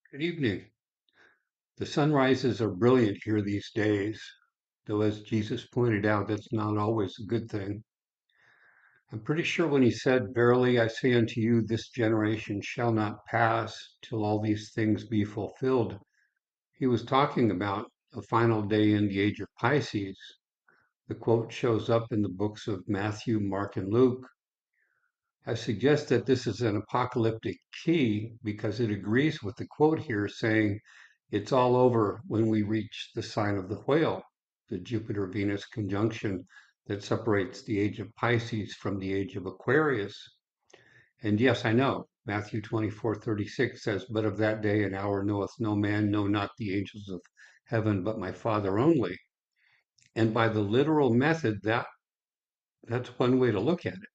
Good evening. The sunrises are brilliant here these days, though as Jesus pointed out, that's not always a good thing. I'm pretty sure when he said, "Verily I say unto you, this generation shall not pass till all these things be fulfilled," he was talking about a final day in the age of Pisces. The quote shows up in the books of Matthew, Mark, and Luke. I suggest that this is an apocalyptic key because it agrees with the quote here saying it's all over when we reach the sign of the whale, the Jupiter-Venus conjunction that separates the age of Pisces from the age of Aquarius. And yes, I know, Matthew 24:36 says, "But of that day and hour knoweth no man, no, not the angels of heaven, but my Father only." And by the literal method, that's one way to look at it.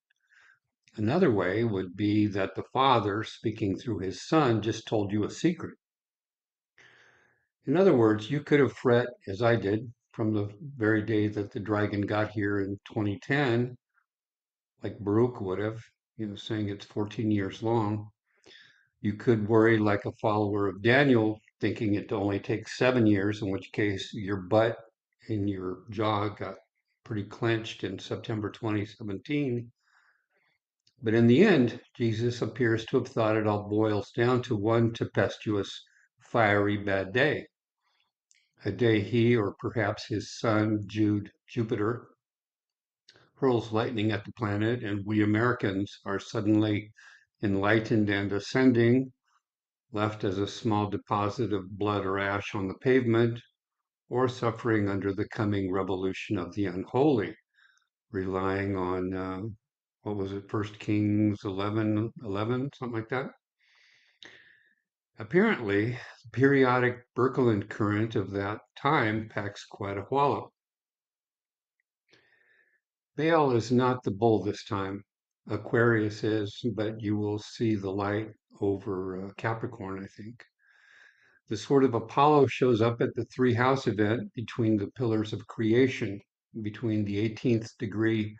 Another way would be that the Father, speaking through his Son, just told you a secret. In other words, you could have fret, as I did, from the very day that the dragon got here in 2010, like Baruch would have, saying it's 14 years long. You could worry like a follower of Daniel, thinking it only takes 7 years, in which case your butt and your jaw got pretty clenched in September 2017. But in the end, Jesus appears to have thought it all boils down to one tempestuous, fiery bad day. A day he, or perhaps his son, Jupiter, hurls lightning at the planet, and we Americans are suddenly enlightened and ascending, left as a small deposit of blood or ash on the pavement, or suffering under the coming revolution of the unholy, relying on what was it, First Kings 11:11, something like that. Apparently, the periodic Birkeland current of that time packs quite a wallop. Baal is not the bull this time. Aquarius is, but you will see the light over Capricorn, I think. The sword of Apollo shows up at the three house event between the pillars of creation, between the 18th degree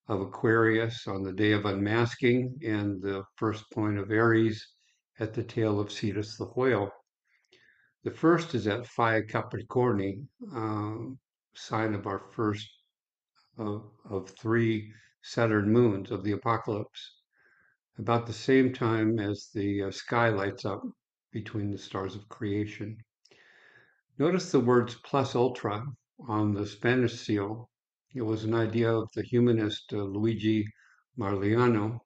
of Aquarius on the day of unmasking and the first point of Aries at the tail of Cetus the whale. The first is at Phi Capricorni, sign of our first of three Saturn moons of the apocalypse, about the same time as the sky lights up between the stars of creation. Notice the words plus ultra on the Spanish seal. It was an idea of the humanist Luigi Marliano.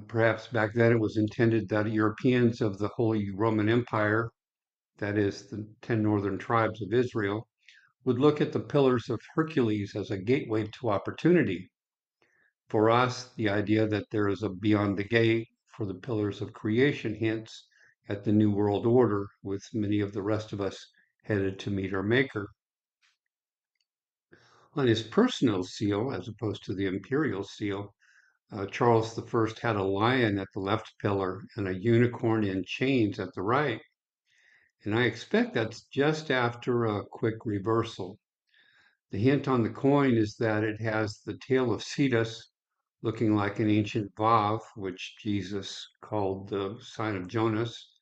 Perhaps back then it was intended that Europeans of the Holy Roman Empire, that is, the 10 northern tribes of Israel, would look at the pillars of Hercules as a gateway to opportunity. For us, the idea that there is a beyond the gate for the pillars of creation hints at the New World Order, with many of the rest of us headed to meet our Maker. On his personal seal, as opposed to the imperial seal, Charles I had a lion at the left pillar and a unicorn in chains at the right. And I expect that's just after a quick reversal. The hint on the coin is that it has the tail of Cetus, looking like an ancient Vav, which Jesus called the sign of Jonas.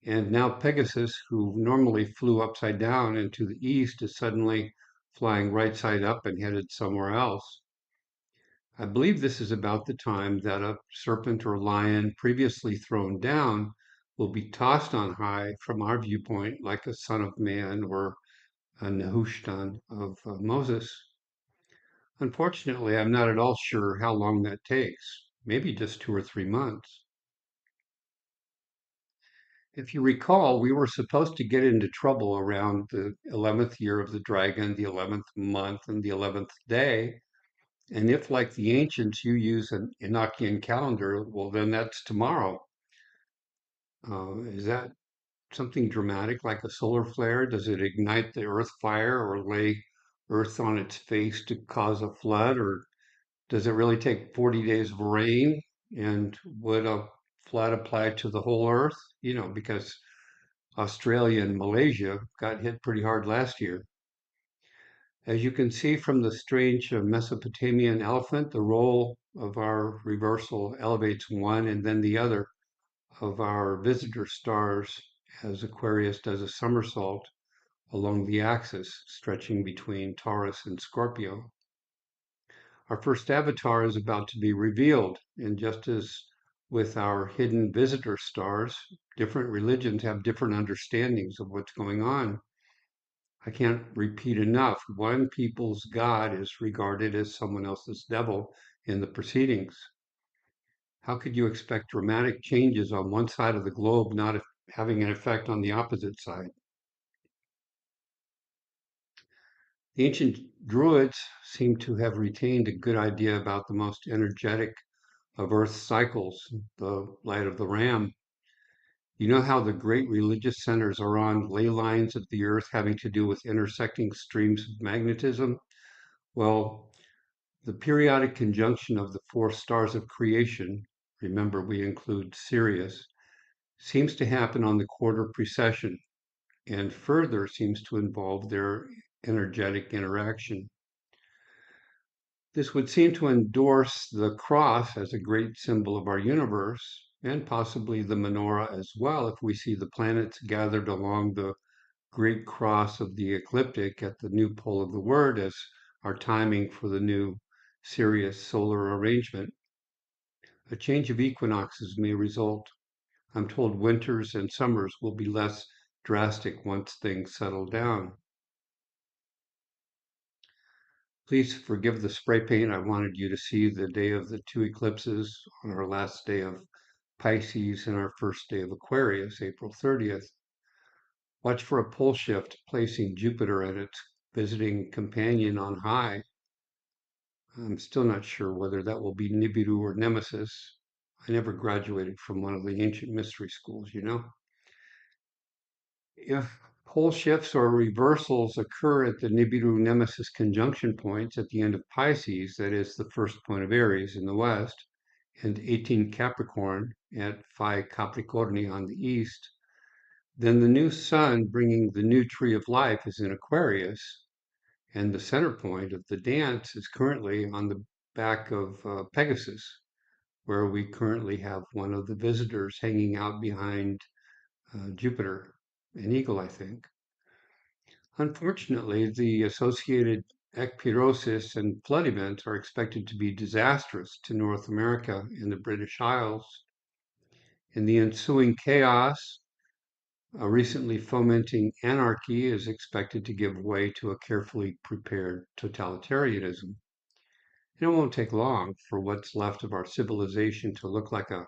And now Pegasus, who normally flew upside down into the east, is suddenly flying right side up and headed somewhere else. I believe this is about the time that a serpent or lion previously thrown down will be tossed on high from our viewpoint like a son of man or a Nehushtan of Moses. Unfortunately, I'm not at all sure how long that takes, maybe just 2 or 3 months. If you recall, we were supposed to get into trouble around the 11th year of the dragon, the 11th month, and the 11th day. And if, like the ancients, you use an Enochian calendar, well, then that's tomorrow. Is that something dramatic like a solar flare? Does it ignite the earth fire or lay earth on its face to cause a flood? Or does it really take 40 days of rain? And would a flood apply to the whole earth? Because Australia and Malaysia got hit pretty hard last year. As you can see from the strange Mesopotamian elephant, the role of our reversal elevates one and then the other of our visitor stars as Aquarius does a somersault along the axis stretching between Taurus and Scorpio. Our first avatar is about to be revealed, and just as with our hidden visitor stars, different religions have different understandings of what's going on. I can't repeat enough. One people's God is regarded as someone else's devil in the proceedings. How could you expect dramatic changes on one side of the globe not having an effect on the opposite side? The ancient Druids seem to have retained a good idea about the most energetic of Earth's cycles, the light of the ram. You know how the great religious centers are on ley lines of the Earth having to do with intersecting streams of magnetism? Well, the periodic conjunction of the four stars of creation, remember we include Sirius, seems to happen on the quarter precession and further seems to involve their energetic interaction. This would seem to endorse the cross as a great symbol of our universe, and possibly the menorah as well, if we see the planets gathered along the great cross of the ecliptic at the new pole of the word as our timing for the new Sirius solar arrangement. A change of equinoxes may result. I'm told winters and summers will be less drastic once things settle down. Please forgive the spray paint. I wanted you to see the day of the two eclipses on our last day of Pisces and our first day of Aquarius, April 30th. Watch for a pole shift, placing Jupiter at its visiting companion on high. I'm still not sure whether that will be Nibiru or Nemesis. I never graduated from one of the ancient mystery schools, you know. If pole shifts or reversals occur at the Nibiru-Nemesis conjunction points at the end of Pisces, that is the first point of Aries in the west, and 18 Capricorn at Phi Capricorni on the east, then the new sun bringing the new tree of life is in Aquarius, and the center point of the dance is currently on the back of Pegasus, where we currently have one of the visitors hanging out behind Jupiter, an eagle, I think. Unfortunately, the associated ekpyrosis and flood events are expected to be disastrous to North America and the British Isles. In the ensuing chaos, a recently fomenting anarchy is expected to give way to a carefully prepared totalitarianism. And it won't take long for what's left of our civilization to look like a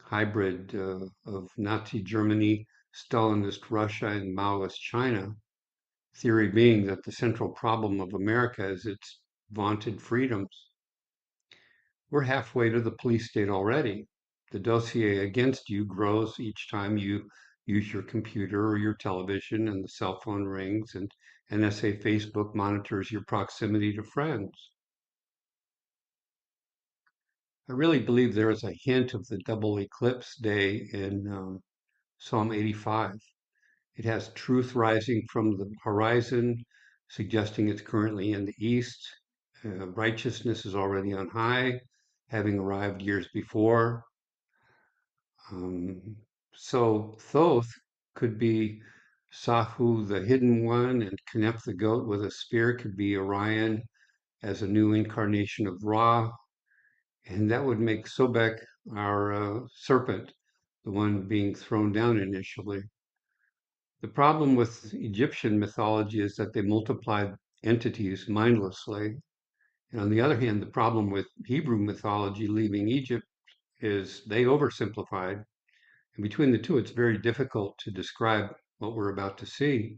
hybrid of Nazi Germany, Stalinist Russia, and Maoist China. Theory being that the central problem of America is its vaunted freedoms. We're halfway to the police state already. The dossier against you grows each time you use your computer or your television, and the cell phone rings, and NSA Facebook monitors your proximity to friends. I really believe there is a hint of the double eclipse day in Psalm 85. It has truth rising from the horizon, suggesting it's currently in the east. Righteousness is already on high, having arrived years before. Um, so Thoth could be Sahu, the hidden one, and Kneph the goat with a spear could be Orion as a new incarnation of Ra, and that would make Sobek our serpent, the one being thrown down initially. The problem with Egyptian mythology is that they multiplied entities mindlessly. And on the other hand, the problem with Hebrew mythology leaving Egypt is they oversimplified. And between the two, it's very difficult to describe what we're about to see.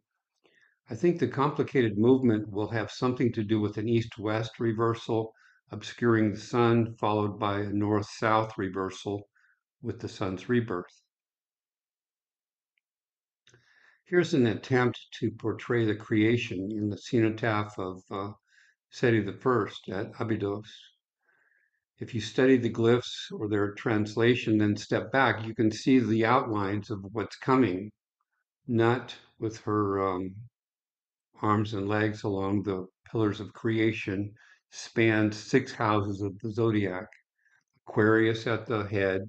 I think the complicated movement will have something to do with an east-west reversal, obscuring the sun, followed by a north-south reversal with the sun's rebirth. Here's an attempt to portray the creation in the cenotaph of Seti I at Abydos. If you study the glyphs or their translation, then step back, you can see the outlines of what's coming, not with her arms and legs along the pillars of creation, spans 6 houses of the zodiac. Aquarius at the head,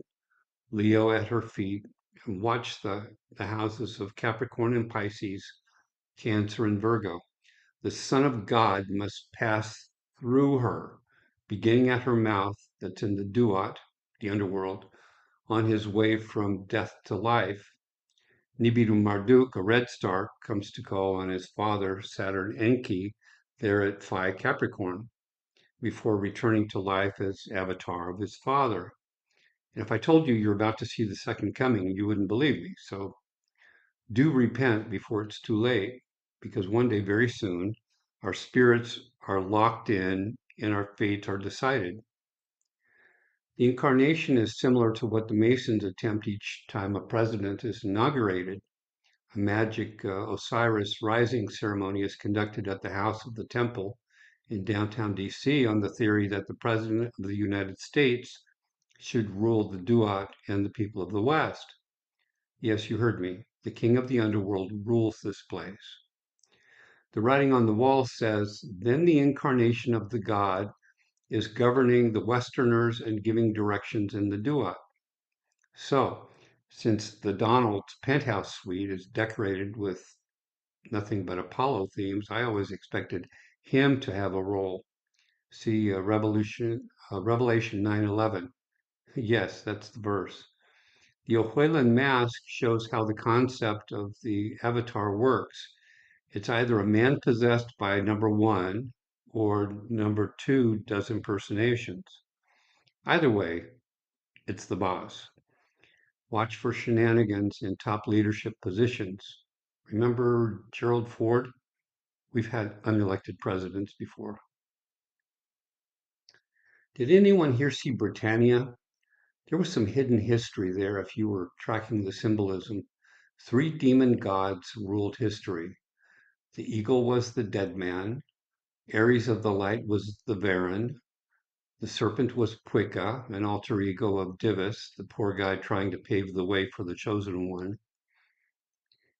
Leo at her feet, and watch the houses of Capricorn and Pisces, Cancer and Virgo. The Son of God must pass through her, beginning at her mouth, that's in the Duat, the underworld, on his way from death to life. Nibiru Marduk, a red star, comes to call on his father, Saturn Enki, there at Phi Capricorn, before returning to life as avatar of his father. And if I told you you're about to see the second coming, you wouldn't believe me. So do repent before it's too late, because one day, very soon, our spirits are locked in and our fates are decided. The incarnation is similar to what the Masons attempt each time a president is inaugurated. A magic Osiris rising ceremony is conducted at the House of the Temple in downtown DC on the theory that the President of the United States should rule the Duat and the people of the West. Yes, you heard me. The king of the underworld rules this place. The writing on the wall says, then the incarnation of the god is governing the Westerners and giving directions in the Duat. So, since the Donald's penthouse suite is decorated with nothing but Apollo themes, I always expected him to have a role. See Revelation 9:11. Yes, that's the verse. The Ohuelan mask shows how the concept of the avatar works. It's either a man possessed by number one or number two does impersonations. Either way, it's the boss. Watch for shenanigans in top leadership positions. Remember Gerald Ford? We've had unelected presidents before. Did anyone here see Britannia? There was some hidden history there if you were tracking the symbolism. Three demon gods ruled history. The eagle was the dead man. Ares of the light was the Varan. The serpent was Puika, an alter ego of Divus, the poor guy trying to pave the way for the chosen one.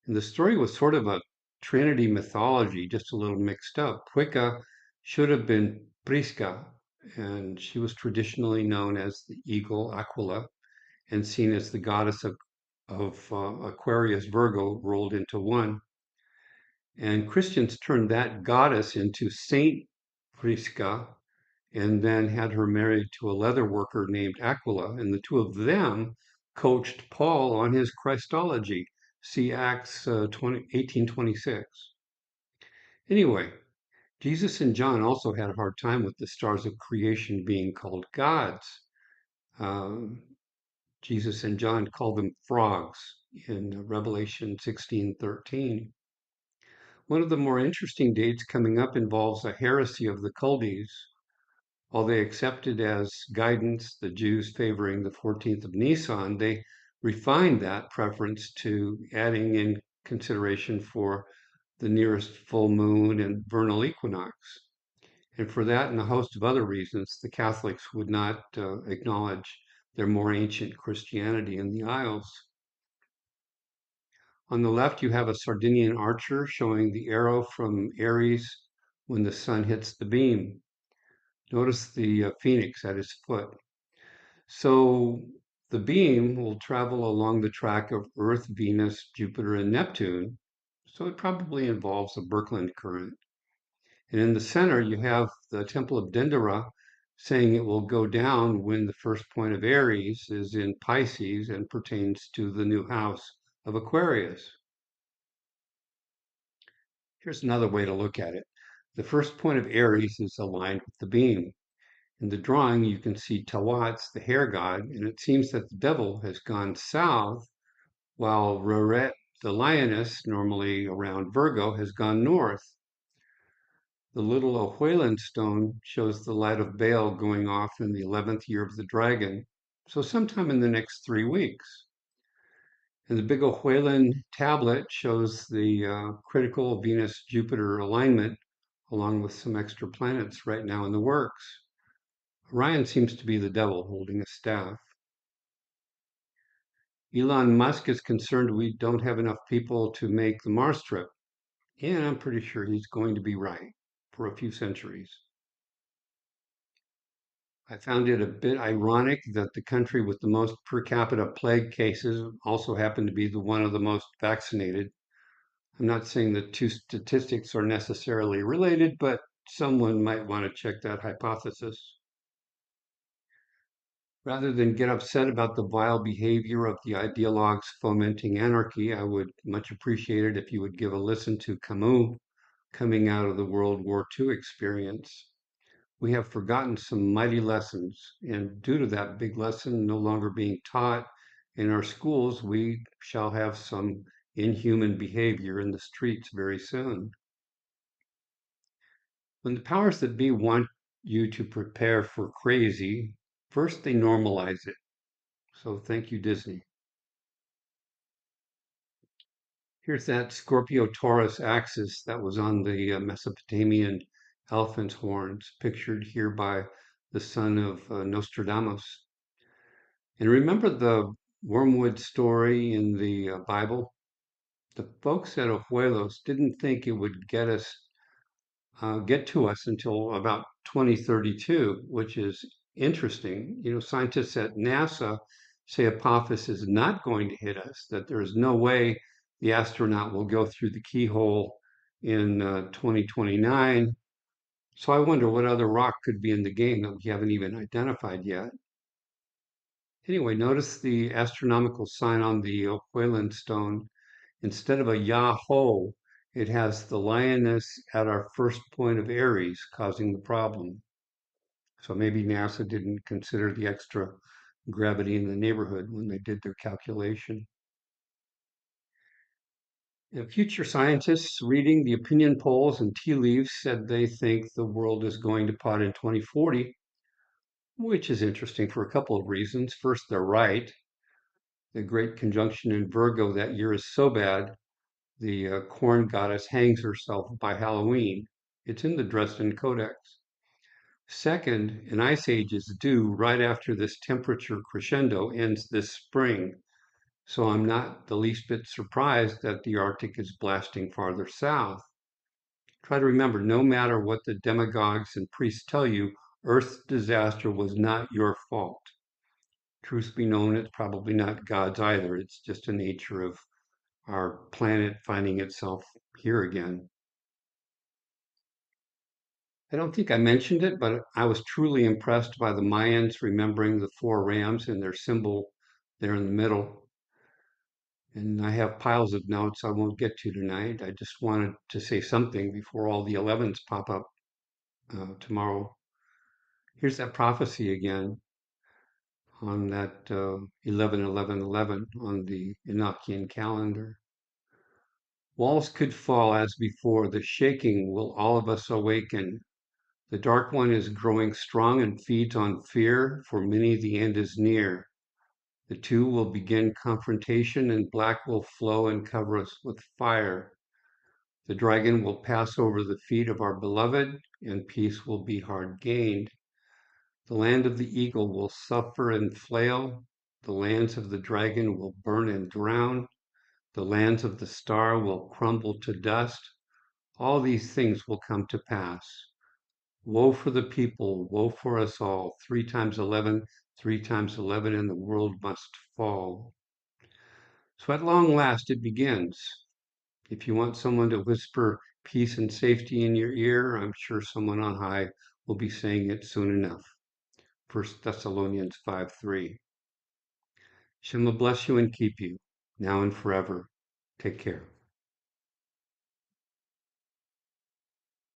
And the story was sort of a Trinity mythology, just a little mixed up. Puika should have been Prisca, and she was traditionally known as the eagle Aquila and seen as the goddess of Aquarius Virgo rolled into one. And Christians turned that goddess into Saint Prisca and then had her married to a leather worker named Aquila, and the two of them coached Paul on his Christology. See Acts 18:26. Anyway, Jesus and John also had a hard time with the stars of creation being called gods. Um, Jesus and John called them frogs in Revelation 16:13. One of the more interesting dates coming up involves a heresy of the Chaldees. While they accepted as guidance the Jews favoring the 14th of Nisan, they refined that preference to adding in consideration for the nearest full moon and vernal equinox. And for that and a host of other reasons, the Catholics would not acknowledge their more ancient Christianity in the Isles. On the left, you have a Sardinian archer showing the arrow from Aries when the sun hits the beam. Notice the phoenix at his foot. So the beam will travel along the track of Earth, Venus, Jupiter, and Neptune. So it probably involves a Birkeland current. And in the center, you have the Temple of Dendera saying it will go down when the first point of Aries is in Pisces and pertains to the new house of Aquarius. Here's another way to look at it. The first point of Aries is aligned with the beam. In the drawing, you can see Tawats, the hair god, and it seems that the devil has gone south, while Roret, the lioness, normally around Virgo, has gone north. The little Ohuelan stone shows the Light of Baal going off in the 11th year of the dragon, so sometime in the next 3 weeks. And the big Ohuelan tablet shows the critical Venus-Jupiter alignment, along with some extra planets right now in the works. Orion seems to be the devil holding a staff. Elon Musk is concerned we don't have enough people to make the Mars trip. And I'm pretty sure he's going to be right for a few centuries. I found it a bit ironic that the country with the most per capita plague cases also happened to be the one of the most vaccinated. I'm not saying the two statistics are necessarily related, but someone might want to check that hypothesis. Rather than get upset about the vile behavior of the ideologues fomenting anarchy, I would much appreciate it if you would give a listen to Camus coming out of the World War II experience. We have forgotten some mighty lessons, and due to that big lesson no longer being taught in our schools, we shall have some inhuman behavior in the streets very soon. When the powers that be want you to prepare for crazy, first they normalize it. So thank you, Disney. Here's that Scorpio Taurus axis that was on the Mesopotamian elephant's horns, pictured here by the son of Nostradamus. And remember the wormwood story in the Bible? The folks at Ojuelos didn't think it would get to us until about 2032, which is interesting. You know, scientists at NASA say Apophis is not going to hit us, that there is no way the astronaut will go through the keyhole in 2029. So I wonder what other rock could be in the game that we haven't even identified yet. Anyway, notice the astronomical sign on the Ojuelan stone. Instead of a Yahoo, it has the lioness at our first point of Aries causing the problem. So maybe NASA didn't consider the extra gravity in the neighborhood when they did their calculation. And future scientists reading the opinion polls and tea leaves said they think the world is going to pot in 2040, which is interesting for a couple of reasons. First, they're right. The great conjunction in Virgo that year is so bad the corn goddess hangs herself by Halloween. It's in the Dresden Codex. Second, an ice age is due right after this temperature crescendo ends this spring. So I'm not the least bit surprised that the Arctic is blasting farther south. Try to remember, no matter what the demagogues and priests tell you, Earth's disaster was not your fault. Truth be known, it's probably not God's either. It's just the nature of our planet finding itself here again. I don't think I mentioned it, but I was truly impressed by the Mayans remembering the four rams and their symbol there in the middle. And I have piles of notes I won't get to tonight. I just wanted to say something before all the 11s pop up tomorrow. Here's that prophecy again on that 11 on the Enochian calendar. Walls could fall as before, the shaking will all of us awaken. The Dark One is growing strong and feeds on fear, for many the end is near. The two will begin confrontation, and black will flow and cover us with fire. The dragon will pass over the feet of our beloved, and peace will be hard gained. The land of the eagle will suffer and flail. The lands of the dragon will burn and drown. The lands of the star will crumble to dust. All these things will come to pass. Woe for the people, woe for us all. 3 times 11, and the world must fall. So at long last it begins. If you want someone to whisper peace and safety in your ear, I'm sure someone on high will be saying it soon enough. 1 Thessalonians 5:3. Shema bless you and keep you, now and forever. Take care.